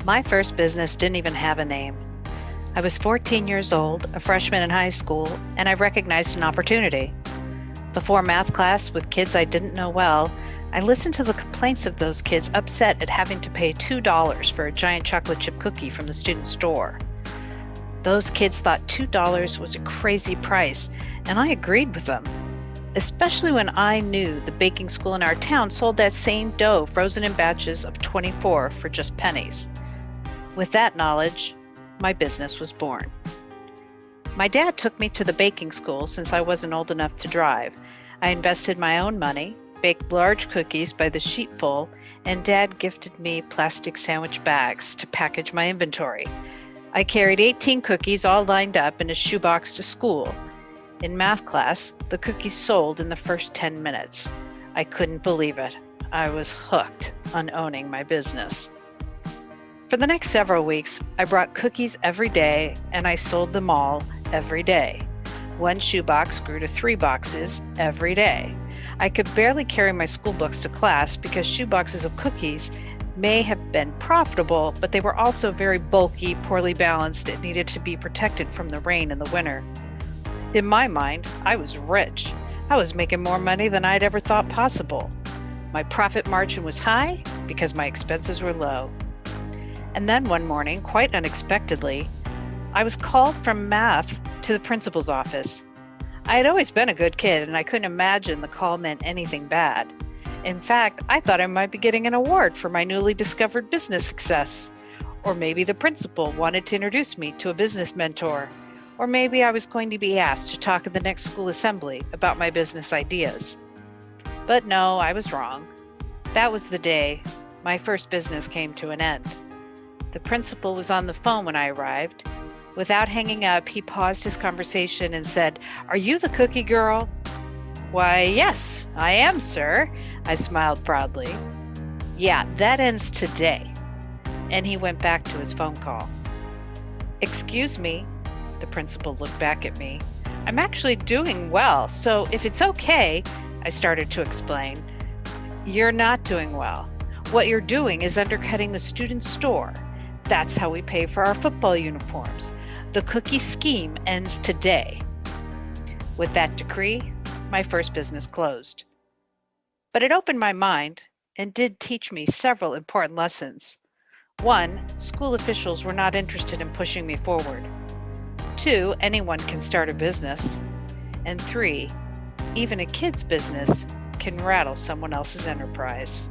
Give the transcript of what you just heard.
My first business didn't even have a name. I was 14 years old, a freshman in high school, and I recognized an opportunity. Before math class with kids I didn't know well, I listened to the complaints of those kids upset at having to pay $2 for a giant chocolate chip cookie from the student store. Those kids thought $2 was a crazy price, and I agreed with them, especially when I knew the baking school in our town sold that same dough frozen in batches of 24 for just pennies. With that knowledge, my business was born. My dad took me to the baking school since I wasn't old enough to drive. I invested my own money, baked large cookies by the sheetful, and Dad gifted me plastic sandwich bags to package my inventory. I carried 18 cookies all lined up in a shoebox to school. In math class, the cookies sold in the first 10 minutes. I couldn't believe it. I was hooked on owning my business. For the next several weeks, I brought cookies every day, and I sold them all every day. One shoebox grew to 3 boxes every day. I could barely carry my school books to class because shoeboxes of cookies may have been profitable, but they were also very bulky, poorly balanced, and needed to be protected from the rain in the winter. In my mind, I was rich. I was making more money than I'd ever thought possible. My profit margin was high because my expenses were low. And then one morning, quite unexpectedly, I was called from math to the principal's office. I had always been a good kid, and I couldn't imagine the call meant anything bad. In fact, I thought I might be getting an award for my newly discovered business success. Or maybe the principal wanted to introduce me to a business mentor. Or maybe I was going to be asked to talk at the next school assembly about my business ideas. But no, I was wrong. That was the day my first business came to an end. The principal was on the phone when I arrived. Without hanging up, he paused his conversation and said, "Are you the cookie girl?" "Why, yes, I am, sir," I smiled proudly. "Yeah, that ends today." And he went back to his phone call. "Excuse me," the principal looked back at me. "I'm actually doing well, so if it's okay," I started to explain. "You're not doing well. What you're doing is undercutting the student store. That's how we pay for our football uniforms. The cookie scheme ends today." With that decree, my first business closed. But it opened my mind and did teach me several important lessons. 1, school officials were not interested in pushing me forward. 2, anyone can start a business. And 3, even a kid's business can rattle someone else's enterprise.